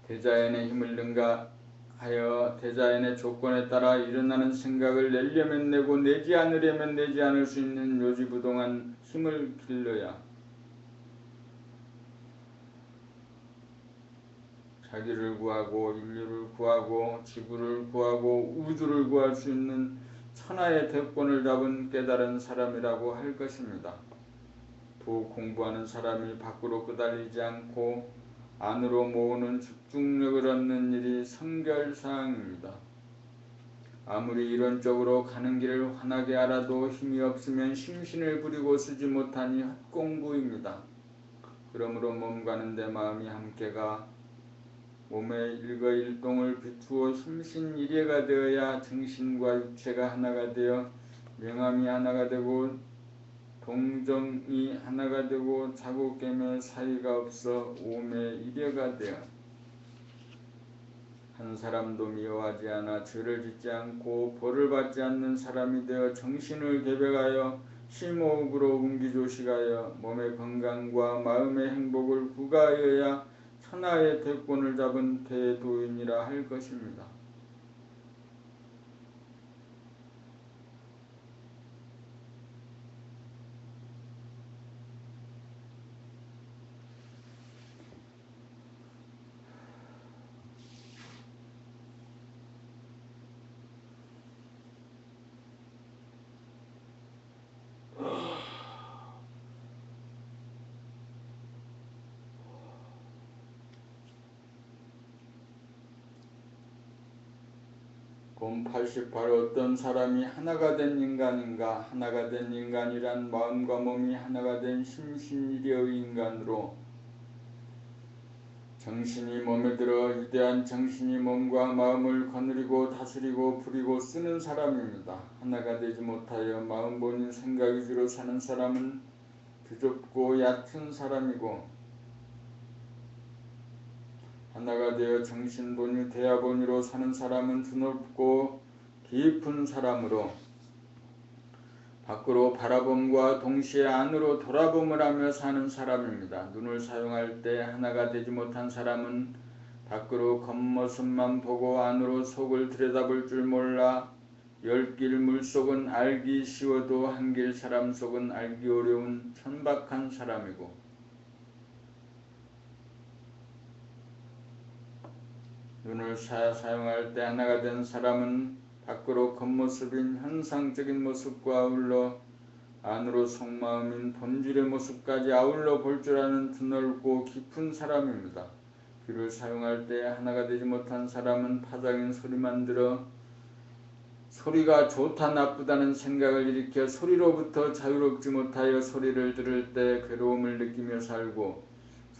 대자연의 힘을 능가하여 대자연의 조건에 따라 일어나는 생각을 내려면 내고 내지 않으려면 내지 않을 수 있는 요지부동한 힘을 길러야 자기를 구하고 인류를 구하고 지구를 구하고 우주를 구할 수 있는 천하의 대권을 잡은 깨달은 사람이라고 할 것입니다. 도 공부하는 사람이 밖으로 끄달리지 않고 안으로 모으는 집중력을 얻는 일이 성결사항입니다. 아무리 이론적으로 가는 길을 환하게 알아도 힘이 없으면 심신을 부리고 쓰지 못하니 헛공부입니다. 그러므로 몸 가는데 마음이 함께가 몸의 일거일동을 비추어 심신 일예가 되어야 정신과 육체가 하나가 되어 명암이 하나가 되고 동정이 하나가 되고 자고 깨매 사이가 없어 오매 일예가 되어 한 사람도 미워하지 않아 죄를 짓지 않고 벌을 받지 않는 사람이 되어 정신을 개백하여 심호흡으로 운기조식하여 몸의 건강과 마음의 행복을 구가하여야 천하의 대권을 잡은 대도인이라 할 것입니다. 본 88 어떤 사람이 하나가 된 인간인가. 하나가 된 인간이란 마음과 몸이 하나가 된 심신일의 인간으로 정신이 몸에 들어 위대한 정신이 몸과 마음을 거느리고 다스리고 부리고 쓰는 사람입니다. 하나가 되지 못하여 마음 본인 생각 위주로 사는 사람은 비좁고 얕은 사람이고 하나가 되어 정신본유 대화본유로 사는 사람은 드넓고 깊은 사람으로 밖으로 바라봄과 동시에 안으로 돌아봄을 하며 사는 사람입니다. 눈을 사용할 때 하나가 되지 못한 사람은 밖으로 겉모습만 보고 안으로 속을 들여다볼 줄 몰라 열길 물속은 알기 쉬워도 한길 사람 속은 알기 어려운 천박한 사람이고 눈을 사용할 때 하나가 된 사람은 밖으로 겉모습인 현상적인 모습과 아울러 안으로 속마음인 본질의 모습까지 아울러 볼 줄 아는 드넓고 깊은 사람입니다. 귀를 사용할 때 하나가 되지 못한 사람은 파장인 소리만 들어 소리가 좋다 나쁘다는 생각을 일으켜 소리로부터 자유롭지 못하여 소리를 들을 때 괴로움을 느끼며 살고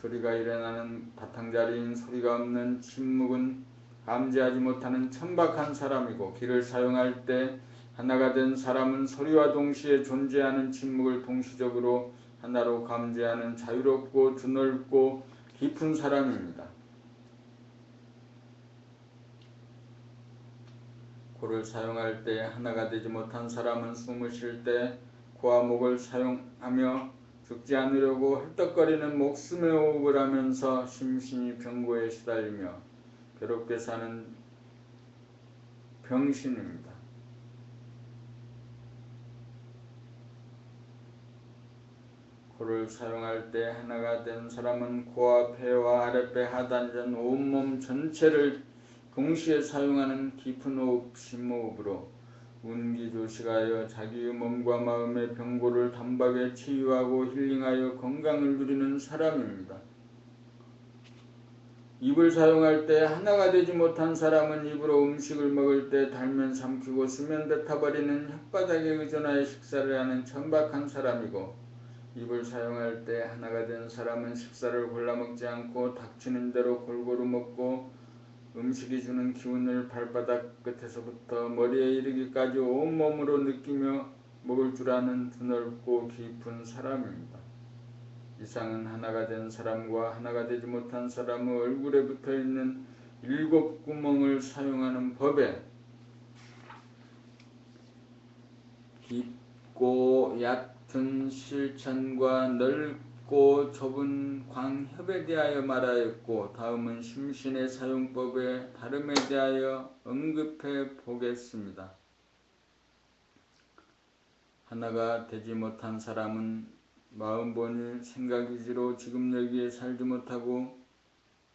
소리가 일어나는 바탕자리인 소리가 없는 침묵은 감지하지 못하는 천박한 사람이고 귀를 사용할 때 하나가 된 사람은 소리와 동시에 존재하는 침묵을 동시적으로 하나로 감지하는 자유롭고 드넓고 깊은 사람입니다. 코를 사용할 때 하나가 되지 못한 사람은 숨을 쉴 때 코와 목을 사용하며 죽지 않으려고 헐떡거리는 목숨의 호흡을 하면서 심신이 병고에 시달리며 괴롭게 사는 병신입니다. 코를 사용할 때 하나가 된 사람은 코와 폐와 아랫배 하단전 온몸 전체를 동시에 사용하는 깊은 호흡, 심호흡으로 운기조식하여 자기의 몸과 마음의 병고를 단박에 치유하고 힐링하여 건강을 누리는 사람입니다. 입을 사용할 때 하나가 되지 못한 사람은 입으로 음식을 먹을 때 달면 삼키고 쓰면 뱉어버리는 혓바닥에 의존하여 식사를 하는 천박한 사람이고 입을 사용할 때 하나가 된 사람은 식사를 골라 먹지 않고 닥치는 대로 골고루 먹고 음식이 주는 기운을 발바닥 끝에서부터 머리에 이르기까지 온몸으로 느끼며 먹을 줄 아는 드넓고 깊은 사람입니다. 이상은 하나가 된 사람과 하나가 되지 못한 사람의 얼굴에 붙어있는 7구멍을 사용하는 법에 깊고 얕은 실천과 넓고 좁은 광협에 대하여 말하였고, 다음은 심신의 사용법의 다름에 대하여 언급해 보겠습니다. 하나가 되지 못한 사람은 마음보니 생각이지로 지금 여기에 살지 못하고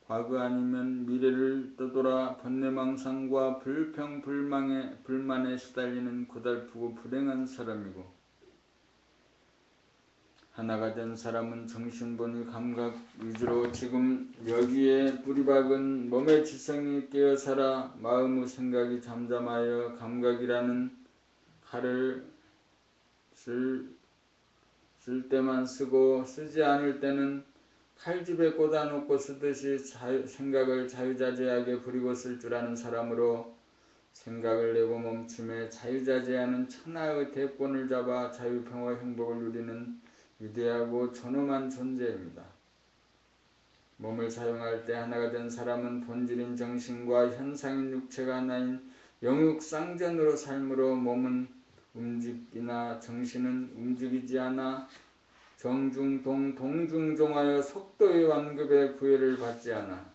과거 아니면 미래를 떠돌아 번뇌망상과 불평불만에 시달리는 고달프고 불행한 사람이고, 하나가 된 사람은 정신본의 감각 위주로 지금 여기에 뿌리박은 몸의 지성이 깨어살아 마음의 생각이 잠잠하여 감각이라는 칼을 쓸 때만 쓰고 쓰지 않을 때는 칼집에 꽂아놓고 쓰듯이 생각을 자유자재하게 부리고 쓸 줄 아는 사람으로, 생각을 내고 멈춤에 자유자재하는 천하의 대권을 잡아 자유평화 행복을 누리는 위대하고 존엄한 존재입니다. 몸을 사용할 때 하나가 된 사람은 본질인 정신과 현상인 육체가 하나인 영육상전으로 삶으로 몸은 움직이나 정신은 움직이지 않아 정중동 동중종하여 속도의 완급에 구애를 받지 않아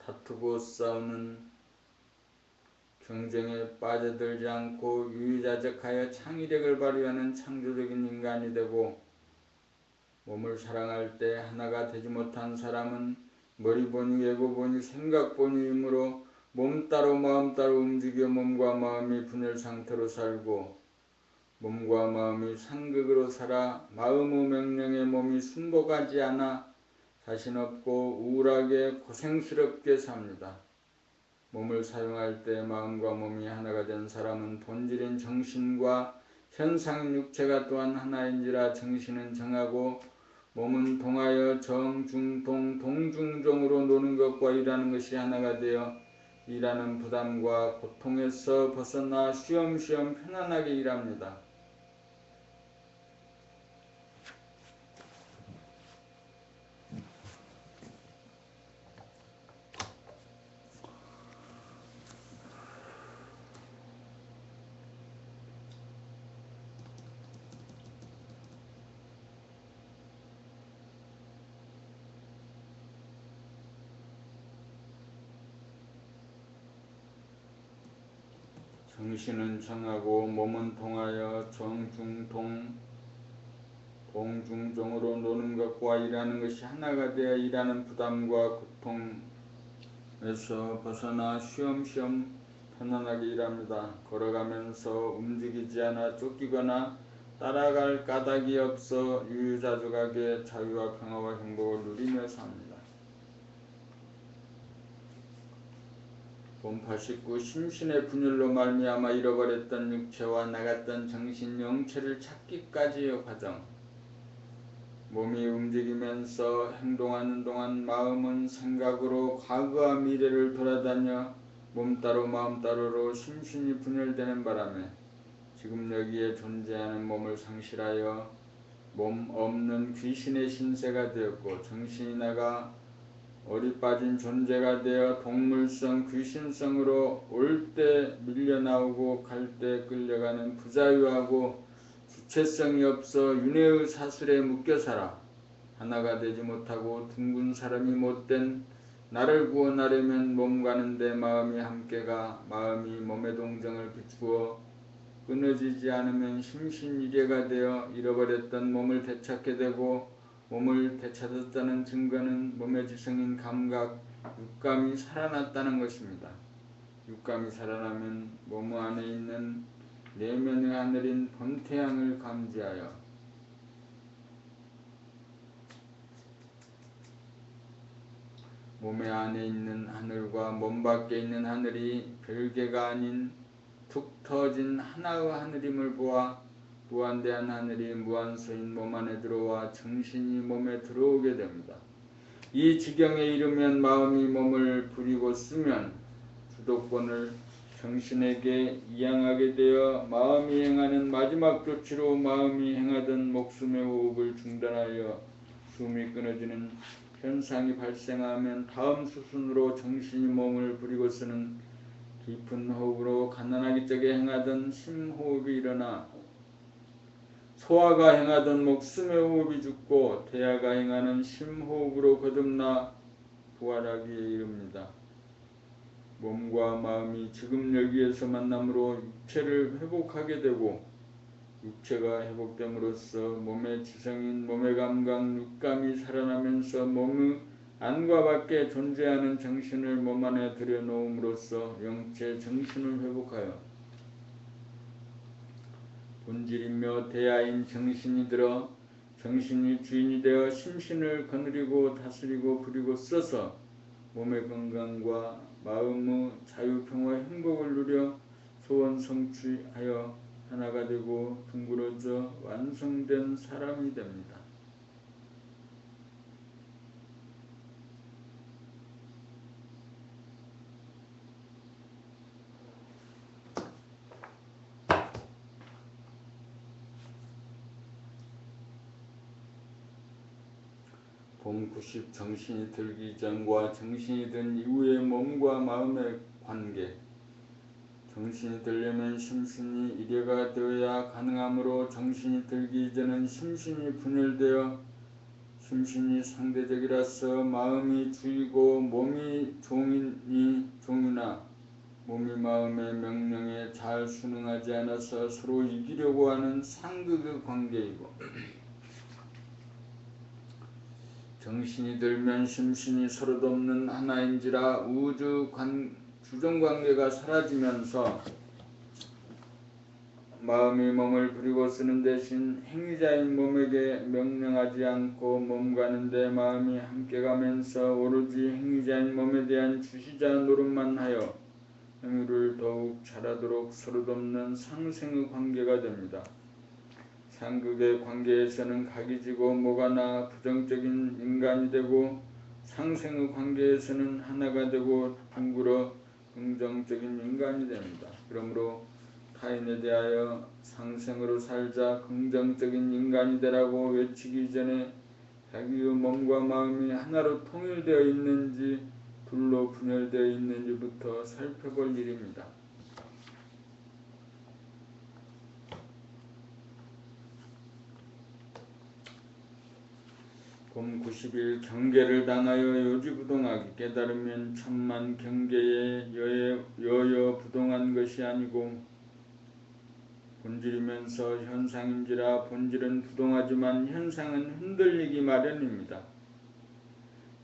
다투고 싸우는 경쟁에 빠져들지 않고 유유자적하여 창의력을 발휘하는 창조적인 인간이 되고, 몸을 사랑할 때 하나가 되지 못한 사람은 머리보니 예고보니 생각보니이므로 몸 따로 마음 따로 움직여 몸과 마음이 분열 상태로 살고, 몸과 마음이 상극으로 살아 마음의 명령에 몸이 순복하지 않아 자신 없고 우울하게 고생스럽게 삽니다. 몸을 사용할 때 마음과 몸이 하나가 된 사람은 본질인 정신과 현상인 육체가 또한 하나인지라 정신은 정하고 몸은 동하여 정중동 동중종으로 노는 것과 일하는 것이 하나가 되어 일하는 부담과 고통에서 벗어나 쉬엄쉬엄 편안하게 일합니다. 정신은 정하고 몸은 동하여 정중동 동중종으로 노는 것과 일하는 것이 하나가 되어 일하는 부담과 고통에서 벗어나 쉬엄쉬엄 편안하게 일합니다. 걸어가면서 움직이지 않아 쫓기거나 따라갈 까닭이 없어 유유자적하게 자유와 평화와 행복을 누리며 삽니다. 본파 19 심신의 분열로 말미암아 잃어버렸던 육체와 나갔던 정신 영체를 찾기까지의 과정. 몸이 움직이면서 행동하는 동안 마음은 생각으로 과거와 미래를 돌아다녀 몸 따로 마음 따로로 심신이 분열되는 바람에 지금 여기에 존재하는 몸을 상실하여 몸 없는 귀신의 신세가 되었고, 정신이 나가 어리 빠진 존재가 되어 동물성 귀신성으로 올 때 밀려나오고 갈 때 끌려가는 부자유하고 주체성이 없어 윤회의 사슬에 묶여 살아 하나가 되지 못하고 둥근 사람이 못된 나를 구원하려면 몸 가는데 마음이 함께가, 마음이 몸의 동정을 비추어 끊어지지 않으면 심신일해가 되어 잃어버렸던 몸을 되찾게 되고, 몸을 되찾았다는 증거는 몸의 지성인 감각, 육감이 살아났다는 것입니다. 육감이 살아나면 몸 안에 있는 내면의 하늘인 본태양을 감지하여 몸의 안에 있는 하늘과 몸 밖에 있는 하늘이 별개가 아닌 툭 터진 하나의 하늘임을 보아 무한대한 하늘이 무한소인 몸 안에 들어와 정신이 몸에 들어오게 됩니다. 이 지경에 이르면 마음이 몸을 부리고 쓰면 주도권을 정신에게 이양하게 되어 마음이 행하는 마지막 조치로 마음이 행하던 목숨의 호흡을 중단하여 숨이 끊어지는 현상이 발생하면 다음 수순으로 정신이 몸을 부리고 쓰는 깊은 호흡으로 가난하기 짝에 행하던 심호흡이 일어나 소화가 행하던 목숨의 호흡이 죽고 대하가 행하는 심호흡으로 거듭나 부활하기에 이릅니다. 몸과 마음이 지금 여기에서 만남으로 육체를 회복하게 되고 육체가 회복됨으로써 몸의 지성인 몸의 감각 육감이 살아나면서 몸의 안과 밖에 존재하는 정신을 몸 안에 들여놓음으로써 영체 정신을 회복하여 본질이며 대하인 정신이 들어 정신이 주인이 되어 심신을 거느리고 다스리고 부리고 써서 몸의 건강과 마음의 자유평화 행복을 누려 소원 성취하여 하나가 되고 둥그러져 완성된 사람이 됩니다. 봄 90 정신이 들기 전과 정신이 든 이후의 몸과 마음의 관계. 정신이 들려면 심신이 일해가 되어야 가능하므로 정신이 들기 이전은 심신이 분열되어 심신이 상대적이라서 마음이 주이고 몸이 종이나 몸이 마음의 명령에 잘 순응하지 않아서 서로 이기려고 하는 상극의 관계이고 정신이 들면 심신이 서로 돕는 하나인지라 우주 주정관계가 사라지면서 마음이 몸을 부리고 쓰는 대신 행위자인 몸에게 명령하지 않고 몸 가는데 마음이 함께 가면서 오로지 행위자인 몸에 대한 주시자 노릇만 하여 행위를 더욱 잘하도록 서로 돕는 상생의 관계가 됩니다. 상극의 관계에서는 각이 지고 모가나 부정적인 인간이 되고 상생의 관계에서는 하나가 되고 둥글어 긍정적인 인간이 됩니다. 그러므로 타인에 대하여 상생으로 살자 긍정적인 인간이 되라고 외치기 전에 자기의 몸과 마음이 하나로 통일되어 있는지 둘로 분열되어 있는지부터 살펴볼 일입니다. 봄 90일 경계를 당하여 요지부동하기 깨달으면 천만 경계에 여여부동한 것이 아니고 본질이면서 현상인지라 본질은 부동하지만 현상은 흔들리기 마련입니다.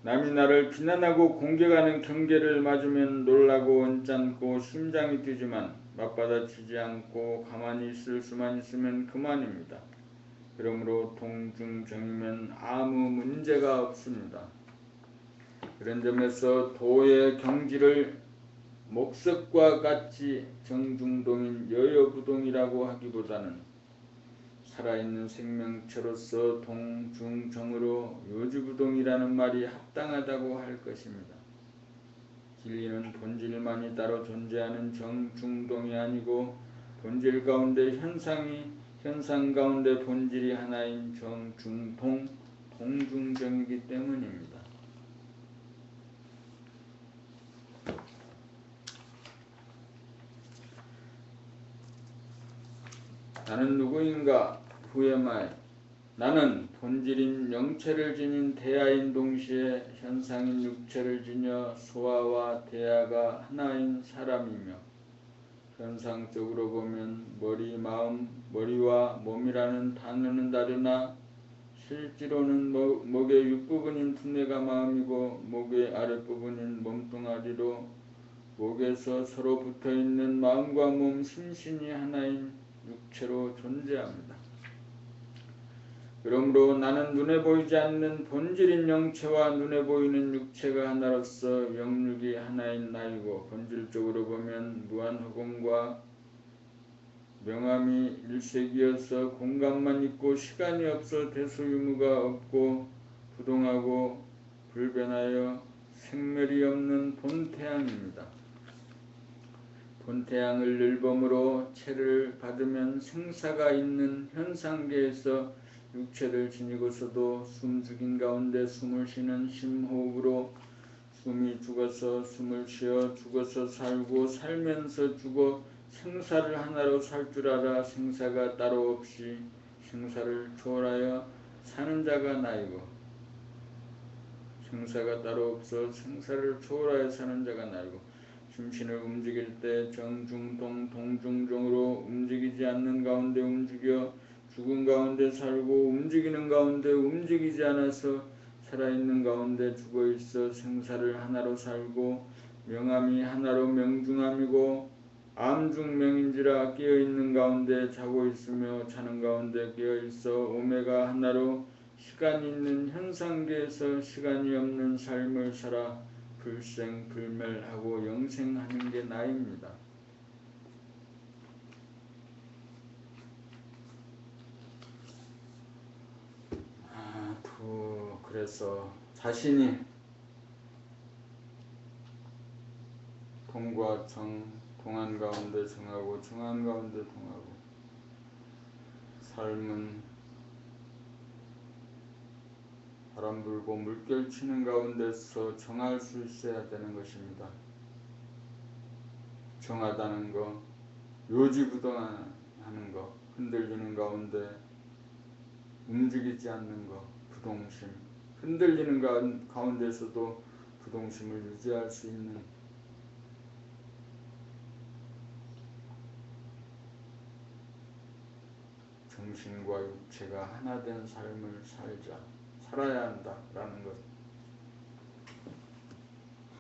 남이 나를 비난하고 공격하는 경계를 맞으면 놀라고 언짢고 심장이 뛰지만 맞받아치지 않고 가만히 있을 수만 있으면 그만입니다. 그러므로 동중정이면 아무 문제가 없습니다. 그런 점에서 도의 경지를 목석과 같이 정중동인 여여부동이라고 하기보다는 살아있는 생명체로서 동중정으로 요지부동이라는 말이 합당하다고 할 것입니다. 진리는 본질만이 따로 존재하는 정중동이 아니고 본질 가운데 현상 가운데 본질이 하나인 정중동, 동중정이기 때문입니다. 나는 누구인가? Who am I? 나는 본질인 영체를 지닌 대하인 동시에 현상인 육체를 지녀 소아와 대하가 하나인 사람이며 현상적으로 보면 머리와 몸이라는 단어는 다르나 실제로는 목의 윗부분인 두뇌가 마음이고 목의 아랫부분인 몸뚱아리로 목에서 서로 붙어있는 마음과 몸 심신이 하나인 육체로 존재합니다. 그러므로 나는 눈에 보이지 않는 본질인 영체와 눈에 보이는 육체가 하나로서 영육이 하나인 나이고 본질적으로 보면 무한허공과 명암이 일색이어서 공간만 있고 시간이 없어 대소유무가 없고 부동하고 불변하여 생멸이 없는 본태양입니다. 본태양을 늘범으로 체를 받으면 생사가 있는 현상계에서 육체를 지니고서도 숨죽인 가운데 숨을 쉬는 심호흡으로 숨이 죽어서 숨을 쉬어 죽어서 살고 살면서 죽어 생사를 하나로 살 줄 알아 생사가 따로 없이 생사를 초월하여 사는 자가 나이고 생사가 따로 없어 생사를 초월하여 사는 자가 나이고 심신을 움직일 때 정중동 동중종으로 움직이지 않는 가운데 움직여 죽은 가운데 살고 움직이는 가운데 움직이지 않아서 살아있는 가운데 죽어있어 생사를 하나로 살고 명함이 하나로 명중함이고 암중명인지라 깨어있는 가운데 자고 있으며 자는 가운데 깨어있어 오메가 하나로 시간이 있는 현상계에서 시간이 없는 삶을 살아 불생불멸하고 영생하는 게 나입니다. 그래서 자신이 동과 정, 동안 가운데 정하고 정한 가운데 동하고 삶은 바람 불고 물결 치는 가운데서 정할 수 있어야 되는 것입니다. 정하다는 거, 요지부동하는 거, 흔들리는 가운데 움직이지 않는 거, 부동심, 흔들리는 가운데서도 부동심을 유지할 수 있는 정신과 육체가 하나 된 삶을 살아야 한다라는 것.